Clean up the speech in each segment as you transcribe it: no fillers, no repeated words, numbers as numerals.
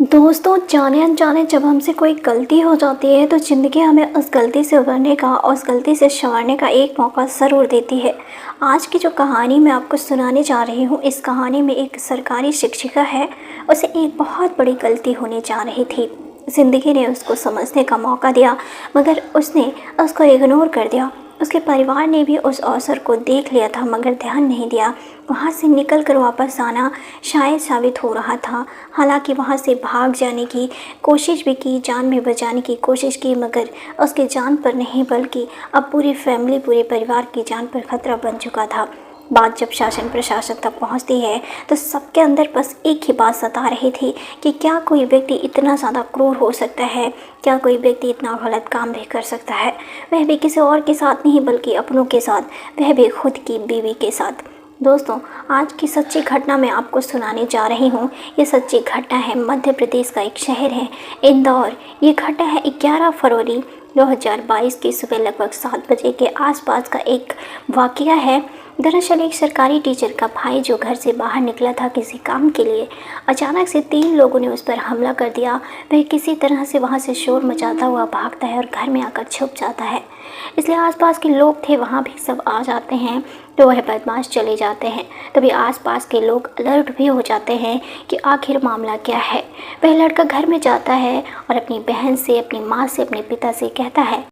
दोस्तों, जाने अनजाने जब हमसे कोई गलती हो जाती है तो ज़िंदगी हमें उस गलती से उभरने का और उस गलती से संवरने का एक मौका ज़रूर देती है। आज की जो कहानी मैं आपको सुनाने जा रही हूँ, इस कहानी में एक सरकारी शिक्षिका है। उसे एक बहुत बड़ी गलती होने जा रही थी। ज़िंदगी ने उसको समझने का मौका दिया, मगर उसने उसको इग्नोर कर दिया। उसके परिवार ने भी उस अवसर को देख लिया था, मगर ध्यान नहीं दिया। वहाँ से निकल कर वापस आना शायद साबित हो रहा था। हालांकि वहाँ से भाग जाने की कोशिश भी की, जान भी बचाने की कोशिश की, मगर उसकी जान पर नहीं बल्कि अब पूरी फैमिली, पूरे परिवार की जान पर खतरा बन चुका था। बात जब शासन प्रशासन तक पहुंचती है तो सबके अंदर बस एक ही बात सता रही थी कि क्या कोई व्यक्ति इतना ज़्यादा क्रूर हो सकता है, क्या कोई व्यक्ति इतना गलत काम भी कर सकता है, वह भी किसी और के साथ नहीं बल्कि अपनों के साथ, वह भी खुद की बीवी के साथ। दोस्तों, आज की सच्ची घटना मैं आपको सुनाने जा रही हूँ। ये सच्ची घटना है मध्य प्रदेश का एक शहर है इंदौर। ये घटना है 11 फरवरी 2022 की सुबह लगभग 7 बजे के आसपास का एक वाकया है। दरअसल एक सरकारी टीचर का भाई जो घर से बाहर निकला था किसी काम के लिए, अचानक से 3 लोगों ने उस पर हमला कर दिया। वह किसी तरह से वहां से शोर मचाता हुआ भागता है और घर में आकर छुप जाता है। इसलिए आसपास के लोग थे वहां भी सब आ जाते हैं, तो वह बदमाश चले जाते हैं। तभी आसपास के लोग अलर्ट भी हो जाते हैं कि आखिर मामला क्या है। वह लड़का घर में जाता है और अपनी बहन से, अपनी माँ से, अपने पिता से कहता है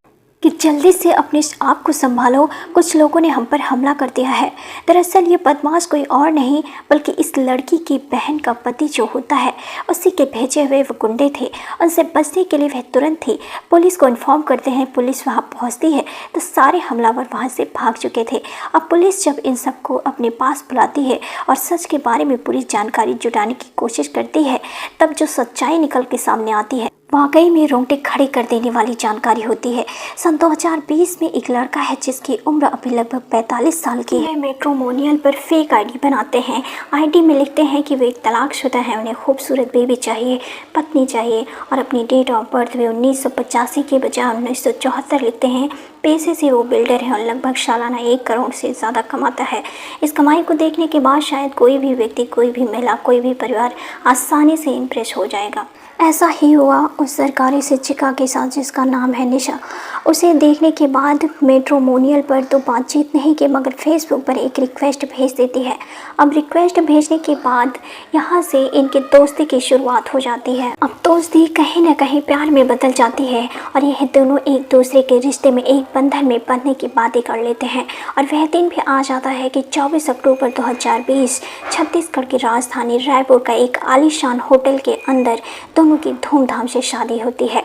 कि जल्दी से अपने आप को संभालो, कुछ लोगों ने हम पर हमला कर दिया है। दरअसल ये बदमाश कोई और नहीं बल्कि इस लड़की की बहन का पति जो होता है, उसी के भेजे हुए वो गुंडे थे। उनसे बचने के लिए वह तुरंत ही पुलिस को इन्फॉर्म करते हैं। पुलिस वहाँ पहुँचती है तो सारे हमलावर वहाँ से भाग चुके थे। अब पुलिस जब इन सबको अपने पास बुलाती है और सच के बारे में पूरी जानकारी जुटाने की कोशिश करती है, तब जो सच्चाई निकल के सामने आती है वाकई में रोंगटे खड़े कर देने वाली जानकारी होती है। सन 2020 में एक लड़का है जिसकी उम्र अभी लगभग 45 साल की है। मैट्रिमोनियल पर फेक आईडी बनाते हैं। आईडी में लिखते हैं कि वे एक तलाकशुदा हैं, उन्हें खूबसूरत बेबी चाहिए, पत्नी चाहिए, और अपनी डेट ऑफ बर्थ वे 1985 के बजाय 1974 लिखते हैं। पैसे से वो बिल्डर है और लगभग सालाना 1 करोड़ से ज़्यादा कमाता है। इस कमाई को देखने के बाद शायद कोई भी व्यक्ति, कोई भी महिला, कोई भी परिवार आसानी से इम्प्रेस हो जाएगा। ऐसा ही हुआ उस सरकारी शिक्षिका के साथ जिसका नाम है निशा। उसे देखने के बाद मैट्रिमोनियल पर तो बातचीत नहीं की, मगर फेसबुक पर एक रिक्वेस्ट भेज देती है। अब रिक्वेस्ट भेजने के बाद यहाँ से इनकी दोस्ती की शुरुआत हो जाती है। अब दोस्ती कहीं ना कहीं प्यार में बदल जाती है और यह दोनों एक दूसरे के रिश्ते में, एक बंधन में बंधने की बातें कर लेते हैं। और वह दिन भी आ जाता है कि 24 अक्टूबर 2020 छत्तीसगढ़ की राजधानी रायपुर का एक आलीशान होटल के अंदर दोनों की धूमधाम से शादी होती है।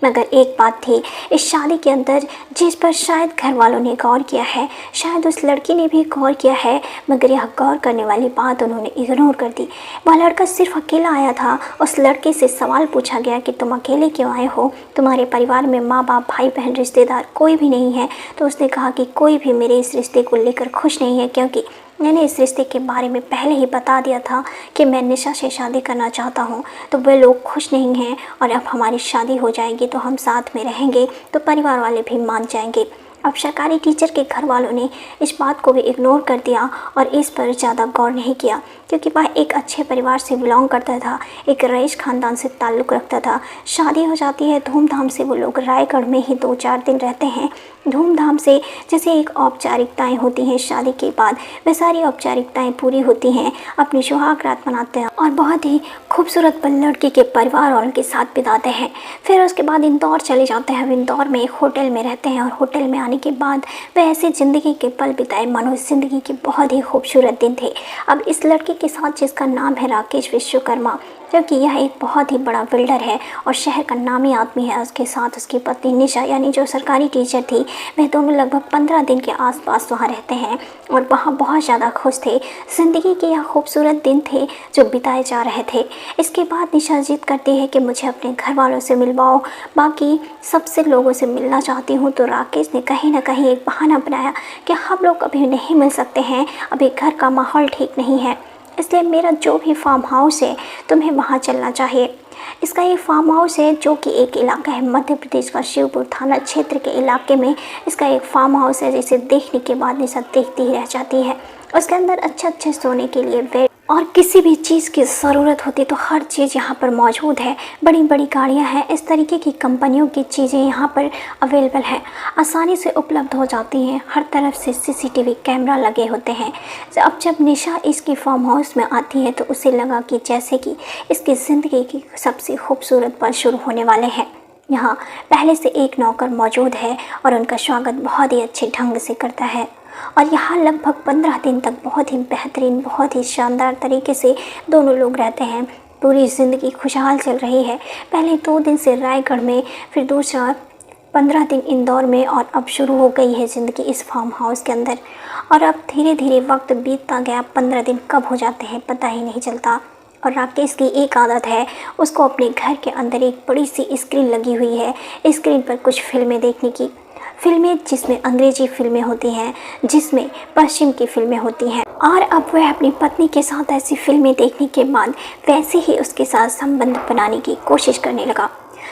मगर एक बात थी इस शादी के अंदर जिस पर शायद घर वालों ने गौर किया है, शायद उस लड़की ने भी गौर किया है, मगर यह गौर करने वाली बात उन्होंने इग्नोर कर दी। वह लड़का सिर्फ अकेला आया था। उस लड़के से सवाल पूछा गया कि तुम अकेले क्यों आए हो, तुम्हारे परिवार में माँ बाप, भाई बहन, रिश्तेदार कोई भी नहीं है? तो उसने कहा कि कोई भी मेरे इस रिश्ते को लेकर खुश नहीं है, क्योंकि मैंने इस रिश्ते के बारे में पहले ही बता दिया था कि मैं निशा से शादी करना चाहता हूँ। तो वे लोग खुश नहीं हैं और अब हमारी शादी हो जाएगी तो हम साथ में रहेंगे तो परिवार वाले भी मान जाएंगे। अब सरकारी टीचर के घर वालों ने इस बात को भी इग्नोर कर दिया और इस पर ज़्यादा गौर नहीं किया, क्योंकि वह एक अच्छे परिवार से बिलोंग करता था, एक रईस खानदान से ताल्लुक़ रखता था। शादी हो जाती है धूमधाम से। वो लोग रायगढ़ में ही 2-4 दिन रहते हैं धूमधाम से। जैसे एक औपचारिकताएं होती हैं शादी के बाद, वह सारी औपचारिकताएं पूरी होती हैं। अपनी सुहाग रात मनाते हैं और बहुत ही खूबसूरत पल लड़की के परिवार वालों के साथ बिताते हैं। फिर उसके बाद इंदौर चले जाते हैं। इंदौर में एक होटल में रहते हैं और होटल में आने के बाद वह ऐसे ज़िंदगी के पल बिताए मानो ज़िंदगी के बहुत ही खूबसूरत दिन थे। अब इस लड़के के साथ जिसका नाम है राकेश विश्वकर्मा, क्योंकि यह एक बहुत ही बड़ा बिल्डर है और शहर का नामी आदमी है, उसके साथ उसकी पत्नी निशा यानी जो सरकारी टीचर थी, वह दोनों लगभग 15 दिन के आसपास वहाँ रहते हैं और वहाँ बहुत ज़्यादा खुश थे। ज़िंदगी के यह खूबसूरत दिन थे जो बिताए जा रहे थे। इसके बाद निशा जिद करती है कि मुझे अपने घर वालों से मिलवाओ, बाकी सबसे लोगों से मिलना चाहती हूँ। तो राकेश ने कहीं ना कहीं एक बहाना बनाया कि हम लोग अभी नहीं मिल सकते हैं, अभी घर का माहौल ठीक नहीं है, इसलिए मेरा जो भी फार्म हाउस है तुम्हें वहाँ चलना चाहिए। इसका एक फार्म हाउस है जो कि एक इलाका है मध्य प्रदेश का शिवपुर थाना क्षेत्र के इलाके में। इसका एक फार्म हाउस है जिसे देखने के बाद निशा देखती ही रह जाती है। उसके अंदर अच्छे अच्छे सोने के लिए बेड, और किसी भी चीज़ की ज़रूरत होती तो हर चीज़ यहाँ पर मौजूद है। बड़ी बड़ी गाड़ियाँ हैं, इस तरीके की कंपनियों की चीज़ें यहाँ पर अवेलेबल हैं, आसानी से उपलब्ध हो जाती हैं। हर तरफ से सीसीटीवी कैमरा लगे होते हैं। अब जब निशा इसकी फार्म हाउस में आती है तो उसे लगा कि जैसे कि इसकी ज़िंदगी की सबसे खूबसूरत पल शुरू होने वाले हैं। यहाँ पहले से एक नौकर मौजूद है और उनका स्वागत बहुत ही अच्छे ढंग से करता है। और यहाँ लगभग 15 दिन तक बहुत ही बेहतरीन, बहुत ही शानदार तरीके से दोनों लोग रहते हैं। पूरी ज़िंदगी खुशहाल चल रही है। पहले 2 दिन से रायगढ़ में, फिर दूसरा 15 दिन इंदौर में, और अब शुरू हो गई है ज़िंदगी इस फार्म हाउस के अंदर। और अब धीरे धीरे वक्त बीतता गया। 15 दिन कब हो जाते हैं पता ही नहीं चलता। और राकेश की एक आदत है, उसको अपने घर के अंदर एक बड़ी सी स्क्रीन लगी हुई है, स्क्रीन पर कुछ फिल्में देखने की। फिल्में जिसमें अंग्रेजी फिल्में होती हैं, जिसमें पश्चिम की फिल्में होती हैं। और अब वह अपनी पत्नी के साथ ऐसी फिल्में देखने के बाद वैसे ही उसके साथ संबंध बनाने की कोशिश करने लगा।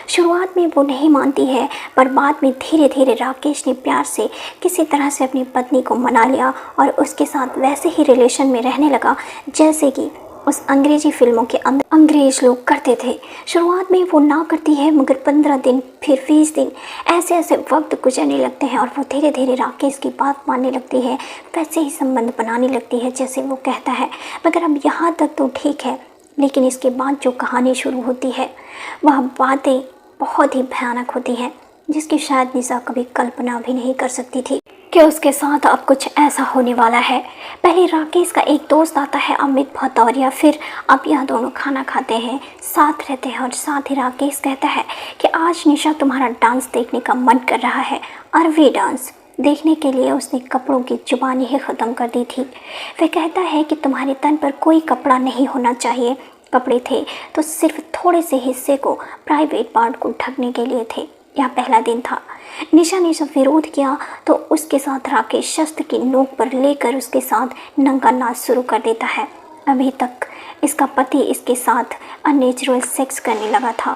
शुरुआत में वो नहीं मानती है, पर बाद में धीरे धीरे राकेश ने प्यार से किसी तरह से अपनी पत्नी को मना लिया और उसके साथ वैसे ही रिलेशन में रहने लगा जैसे कि उस अंग्रेजी फिल्मों के अंदर अंग्रेज लोग करते थे। शुरुआत में वो ना करती है, मगर 15 दिन, फिर 20 दिन, ऐसे ऐसे वक्त गुजरने लगते हैं और वो धीरे धीरे राकेश की बात मानने लगती है। वैसे ही संबंध बनाने लगती है जैसे वो कहता है। मगर अब यहाँ तक तो ठीक है, लेकिन इसके बाद जो कहानी शुरू होती है वह बातें बहुत ही भयानक होती हैं, जिसकी शायद निशा कभी कल्पना भी नहीं कर सकती थी कि उसके साथ अब कुछ ऐसा होने वाला है। पहले राकेश का एक दोस्त आता है, अमित भदौरिया। फिर अब यह दोनों खाना खाते हैं, साथ रहते हैं। और साथ ही राकेश कहता है कि आज निशा तुम्हारा डांस देखने का मन कर रहा है। अरवी डांस देखने के लिए उसने कपड़ों की जुबानी ही ख़त्म कर दी थी। वह कहता है कि तुम्हारे तन पर कोई कपड़ा नहीं होना चाहिए, कपड़े थे तो सिर्फ थोड़े से हिस्से को, प्राइवेट पार्ट को ढकने के लिए थे। यह पहला दिन था। निशा ने जब विरोध किया तो उसके साथ राकेश शस्त्र की नोक पर लेकर उसके साथ नंगा नाच शुरू कर देता है। अभी तक इसका पति इसके साथ अननेचुरल सेक्स करने लगा था,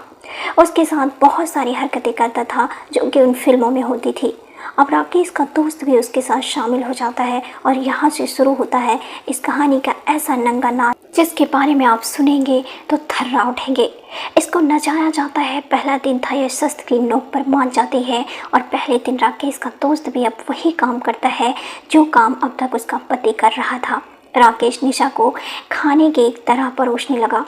उसके साथ बहुत सारी हरकतें करता था जो कि उन फिल्मों में होती थी। अब राकेश का दोस्त भी उसके साथ शामिल हो जाता है और यहाँ से शुरू होता है इस कहानी का ऐसा नंगा नाच जिसके बारे में आप सुनेंगे तो थर्रा उठेंगे। इसको नचाया जाता है। पहला दिन था, यह शस्त्र की नोक पर मान जाती है और पहले दिन राकेश का दोस्त भी अब वही काम करता है जो काम अब तक उसका पति कर रहा था। राकेश निशा को खाने की एक तरह परोसने लगा।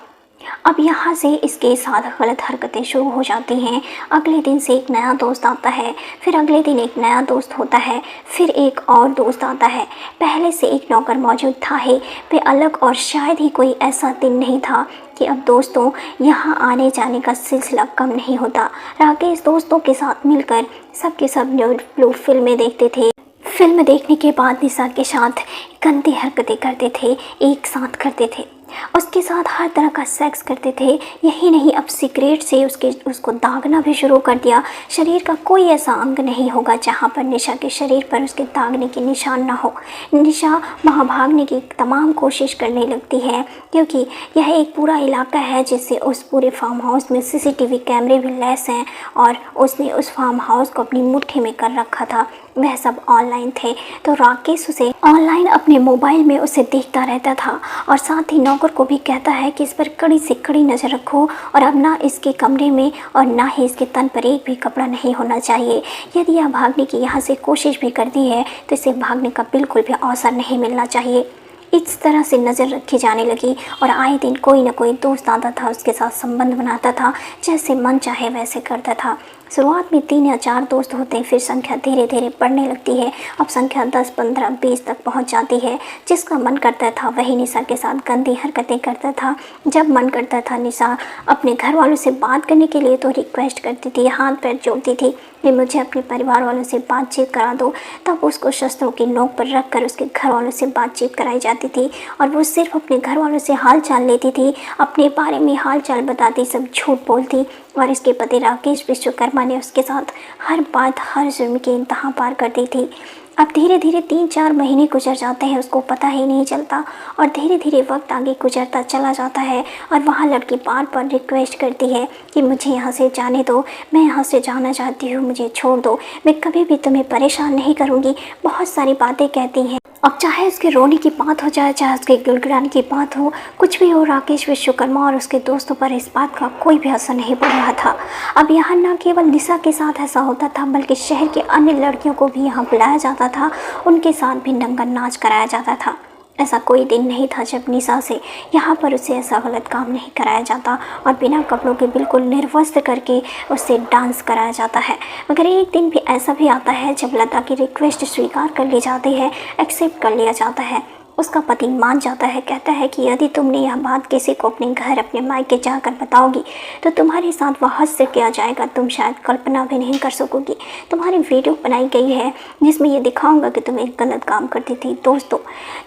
अब यहाँ से इसके साथ गलत हरकतें शुरू हो जाती हैं। अगले दिन से एक नया दोस्त आता है, फिर अगले दिन एक नया दोस्त होता है, फिर एक और दोस्त आता है। पहले से एक नौकर मौजूद था ही वे अलग, और शायद ही कोई ऐसा दिन नहीं था कि अब दोस्तों यहाँ आने जाने का सिलसिला कम नहीं होता। राकेश दोस्तों के साथ मिलकर सबके सब ब्लू फिल्में देखते थे। फिल्म देखने के बाद निशा के साथ गंदी हरकतें करते थे, एक साथ करते थे, उसके साथ हर तरह का सेक्स करते थे। यही नहीं, अब सिगरेट से उसको दागना भी शुरू कर दिया। शरीर का कोई ऐसा अंग नहीं होगा जहाँ पर निशा के शरीर पर उसके दागने के निशान ना हो। निशा वहाँ भागने की तमाम कोशिश करने लगती है, क्योंकि यह एक पूरा इलाका है जिससे उस पूरे फार्म हाउस में सीसीटीवी कैमरे भी लैस हैं और उसने उस फार्म हाउस को अपनी मुट्ठी में कर रखा था। वह सब ऑनलाइन थे, तो राकेश उसे ऑनलाइन अपने मोबाइल में उसे देखता रहता था और साथ ही नौकर को भी कहता है कि इस पर कड़ी से कड़ी नज़र रखो और अब ना इसके कमरे में और ना ही इसके तन पर एक भी कपड़ा नहीं होना चाहिए। यदि यह भागने की यहाँ से कोशिश भी करती है तो इसे भागने का बिल्कुल भी अवसर नहीं मिलना चाहिए। इस तरह से नज़र रखी जाने लगी और आए दिन कोई ना कोई दोस्त आता था, उसके साथ संबंध बनाता था, जैसे मन चाहे वैसे करता था। शुरुआत में 3 या 4 दोस्त होते हैं, फिर संख्या धीरे धीरे बढ़ने लगती है। अब संख्या 10, 15, 20 तक पहुंच जाती है। जिसका मन करता था वही निशा के साथ गंदी हरकतें करता था। जब मन करता था निशा अपने घर वालों से बात करने के लिए तो रिक्वेस्ट करती थी, हाथ पैर जोड़ती थी कि मुझे अपने परिवार वालों से बातचीत करा दो। तब उसको शस्त्रों की नोक पर रख कर उसके घर वालों से बातचीत कराई जाती थी और वो सिर्फ अपने घर वालों से हाल चाल लेती थी, अपने बारे में हाल चाल बताती, सब झूठ बोलती। और इसके पति राकेश विश्वकर्मा ने उसके साथ हर बात, हर जुर्म की इंतहा पार कर दी थी। अब धीरे धीरे 3-4 महीने गुजर जाते हैं, उसको पता ही नहीं चलता और धीरे धीरे वक्त आगे गुजरता चला जाता है। और वहाँ लड़की बार बार रिक्वेस्ट करती है कि मुझे यहाँ से जाने दो, मैं यहाँ से जाना चाहती हूँ, मुझे छोड़ दो, मैं कभी भी तुम्हें परेशान नहीं करूँगी। बहुत सारी बातें कहती हैं अब चाहे उसके रोने की बात हो जाए, चाहे उसके गिड़गिड़ाने की बात हो, कुछ भी हो, राकेश विश्वकर्मा और उसके दोस्तों पर इस बात का कोई भी असर नहीं पड़ रहा था। अब यहाँ न केवल निशा के साथ ऐसा होता था, बल्कि शहर के अन्य लड़कियों को भी यहाँ बुलाया जाता था, उनके साथ भी नंगा नाच कराया जाता था। ऐसा कोई दिन नहीं था जब निशा से यहाँ पर उसे ऐसा गलत काम नहीं कराया जाता और बिना कपड़ों के बिल्कुल निर्वस्त्र करके उससे डांस कराया जाता है। मगर एक दिन भी ऐसा भी आता है जब लता की रिक्वेस्ट स्वीकार कर ली जाती है, एक्सेप्ट कर लिया जाता है। उसका पति मान जाता है, कहता है कि यदि तुमने यह बात किसी को अपने घर, अपने मायके जाकर बताओगी तो तुम्हारे साथ वह हादसा किया जाएगा, तुम शायद कल्पना भी नहीं कर सकोगी। तुम्हारी वीडियो बनाई गई है जिसमें ये दिखाऊंगा कि तुम एक गलत काम करती थी। दोस्तों,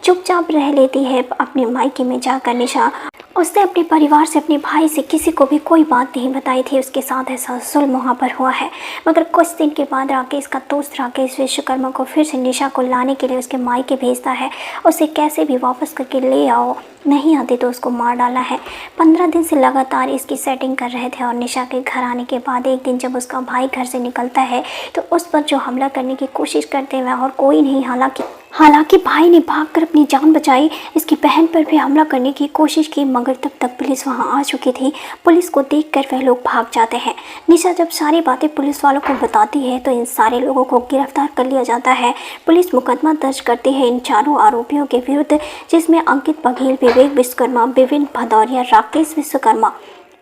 चुपचाप रह लेती है अपने मायके में जाकर निशा। उसने अपने परिवार से, अपने भाई से किसी को भी कोई बात नहीं बताई थी उसके साथ ऐसा जुल्म वहाँ पर हुआ है। मगर कुछ दिन के बाद राकेश का दोस्त राकेश विश्वकर्मा को फिर से निशा को लाने के लिए उसके मायके भेजता है। उसे कैसे भी वापस करके ले आओ, नहीं आते तो उसको मार डाला है। 15 दिन से लगातार इसकी सेटिंग कर रहे थे और निशा के घर आने के बाद एक दिन जब उसका भाई घर से निकलता है तो उस पर जो हमला करने की कोशिश करते हुए और कोई नहीं, हालांकि भाई ने भागकर अपनी जान बचाई। इसकी बहन पर भी हमला करने की कोशिश की, मगर तब तक पुलिस वहां आ चुकी थी। पुलिस को देखकर वह लोग भाग जाते हैं। निशा जब सारी बातें पुलिस वालों को बताती है तो इन सारे लोगों को गिरफ्तार कर लिया जाता है। पुलिस मुकदमा दर्ज करती है इन चारों आरोपियों के विरुद्ध, जिसमें अंकित बघेल, विवेक विश्वकर्मा, विपिन भदौरिया, राकेश विश्वकर्मा,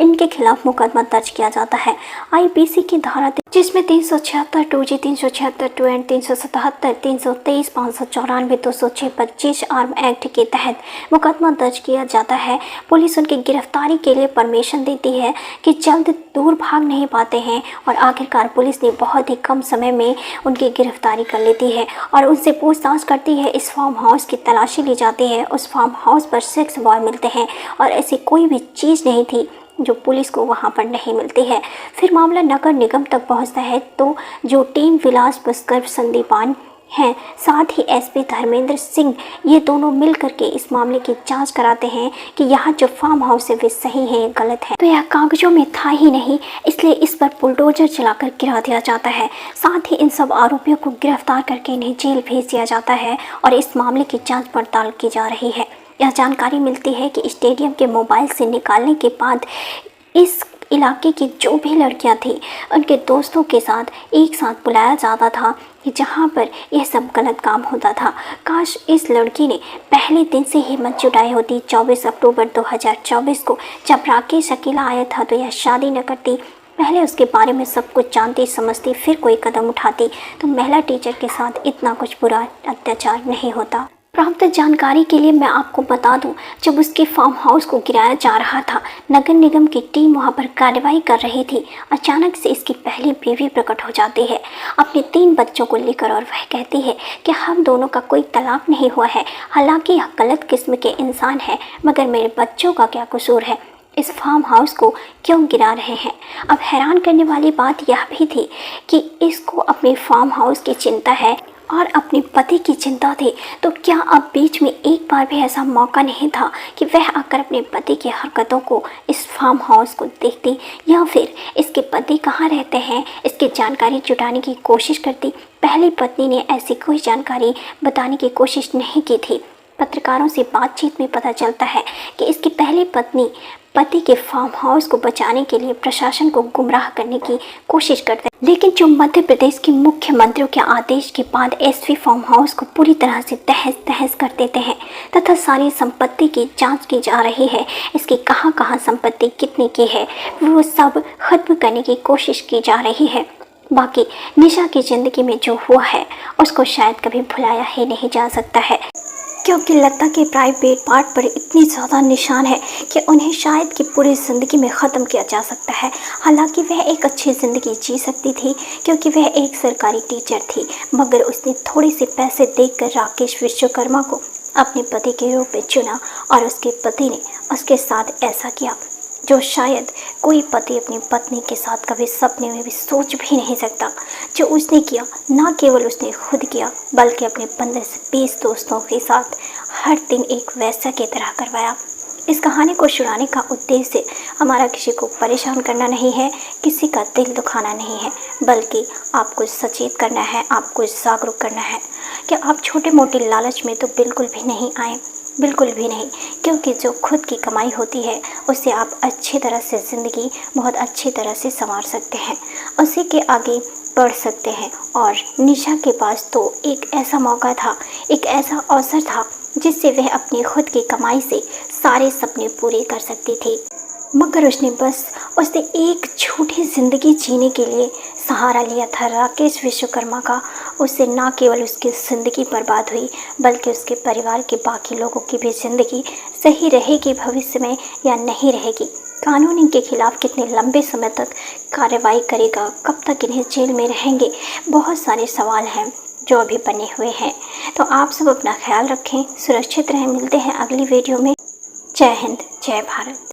इनके खिलाफ मुकदमा दर्ज किया जाता है आईपीसी की धारा, जिसमें 376 2G, 376 2N, 377, 323, 594, 206, 25 आर्म एक्ट के तहत मुकदमा दर्ज किया जाता है। पुलिस उनकी गिरफ्तारी के लिए परमिशन देती है कि जल्द दूर भाग नहीं पाते हैं और आखिरकार पुलिस ने बहुत ही कम समय में उनकी गिरफ्तारी कर लेती है और उनसे पूछताछ करती है। इस फार्म हाउस की तलाशी ली जाती है। उस फार्म हाउस पर सेक्स बॉय मिलते हैं और ऐसी कोई भी चीज़ नहीं थी जो पुलिस को वहां पर नहीं मिलती है। फिर मामला नगर निगम तक पहुंचता है तो जो टीम विलास पुष्कर संदीपान हैं, साथ ही एसपी धर्मेंद्र सिंह, ये दोनों मिल करके इस मामले की जांच कराते हैं कि यहाँ जो फार्म हाउस है वे सही है या गलत है। तो यह कागजों में था ही नहीं, इसलिए इस पर बुलडोजर चलाकर गिरा दिया जाता है। साथ ही इन सब आरोपियों को गिरफ्तार करके इन्हें जेल भेज दिया जाता है और इस मामले की जाँच पड़ताल की जा रही है। यह जानकारी मिलती है कि स्टेडियम के मोबाइल से निकालने के बाद इस इलाके की जो भी लड़कियां थीं उनके दोस्तों के साथ एक साथ बुलाया जाता था कि जहां पर यह सब गलत काम होता था। काश इस लड़की ने पहले दिन से हिम्मत जुटाई होती। 24 अक्टूबर 2024 को जब राकेश अकेला आया था तो यह शादी न करती, पहले उसके बारे में सब कुछ जानती समझती, फिर कोई कदम उठाती तो महिला टीचर के साथ इतना कुछ बुरा अत्याचार नहीं होता। प्राप्त जानकारी के लिए मैं आपको बता दूं, जब उसके फार्म हाउस को गिराया जा रहा था, नगर निगम की टीम वहां पर कार्रवाई कर रही थी। अचानक से इसकी पहली बीवी प्रकट हो जाती है अपने 3 बच्चों को लेकर और वह कहती है कि हम दोनों का कोई तलाक नहीं हुआ है, हालांकि यह गलत किस्म के इंसान है, मगर मेरे बच्चों का क्या कसूर है, इस फार्म हाउस को क्यों गिरा रहे हैं। अब हैरान करने वाली बात यह भी थी कि इसको अपने फार्म हाउस की चिंता है और अपने पति की चिंता थी, तो क्या अब बीच में एक बार भी ऐसा मौका नहीं था कि वह आकर अपने पति की हरकतों को, इस फार्म हाउस को देखती या फिर इसके पति कहाँ रहते हैं इसकी जानकारी जुटाने की कोशिश करती। पहली पत्नी ने ऐसी कोई जानकारी बताने की कोशिश नहीं की थी। पत्रकारों से बातचीत में पता चलता है कि इसकी पहली पत्नी पति के फार्म हाउस को बचाने के लिए प्रशासन को गुमराह करने की कोशिश करते हैं, लेकिन जो मध्य प्रदेश के मुख्यमंत्रियों के आदेश के बाद एसपी फार्म हाउस को पूरी तरह से तहस तहस कर देते हैं तथा सारी संपत्ति की जांच की जा रही है। इसकी कहां कहां संपत्ति कितने की है वो सब खत्म करने की कोशिश की जा रही है। बाकी निशा की जिंदगी में जो हुआ है उसको शायद कभी भुलाया ही नहीं जा सकता है, क्योंकि लता के प्राइवेट पार्ट पर इतनी ज़्यादा निशान है कि उन्हें शायद कि पूरी ज़िंदगी में ख़त्म किया जा सकता है। हालांकि वह एक अच्छी ज़िंदगी जी सकती थी क्योंकि वह एक सरकारी टीचर थी, मगर उसने थोड़े से पैसे देकर राकेश विश्वकर्मा को अपने पति के रूप में चुना और उसके पति ने उसके साथ ऐसा किया जो शायद कोई पति अपनी पत्नी के साथ कभी सपने में भी सोच भी नहीं सकता। जो उसने किया, ना केवल उसने खुद किया बल्कि अपने 15 से 20 दोस्तों के साथ हर दिन एक वैसा की तरह करवाया। इस कहानी को सुनाने का उद्देश्य हमारा किसी को परेशान करना नहीं है, किसी का दिल दुखाना नहीं है, बल्कि आपको सचेत करना है, आपको जागरूक करना है कि आप छोटे मोटे लालच में तो बिल्कुल भी नहीं आए, बिल्कुल भी नहीं। क्योंकि जो खुद की कमाई होती है उससे आप अच्छी तरह से ज़िंदगी बहुत अच्छी तरह से संवार सकते हैं, उसी के आगे बढ़ सकते हैं। और निशा के पास तो एक ऐसा मौका था, एक ऐसा अवसर था जिससे वह अपनी खुद की कमाई से सारे सपने पूरे कर सकती थी, मगर उसने एक झूठी ज़िंदगी जीने के लिए सहारा लिया था राकेश विश्वकर्मा का। उससे ना केवल उसकी ज़िंदगी बर्बाद हुई, बल्कि उसके परिवार के बाकी लोगों की भी ज़िंदगी सही रहेगी भविष्य में या नहीं रहेगी। कानून इनके खिलाफ कितने लंबे समय तक कार्रवाई करेगा, कब तक इन्हें जेल में रहेंगे, बहुत सारे सवाल हैं जो अभी बने हुए हैं। तो आप सब अपना ख्याल रखें, सुरक्षित रहें। मिलते हैं अगली वीडियो में। जय हिंद, जय भारत।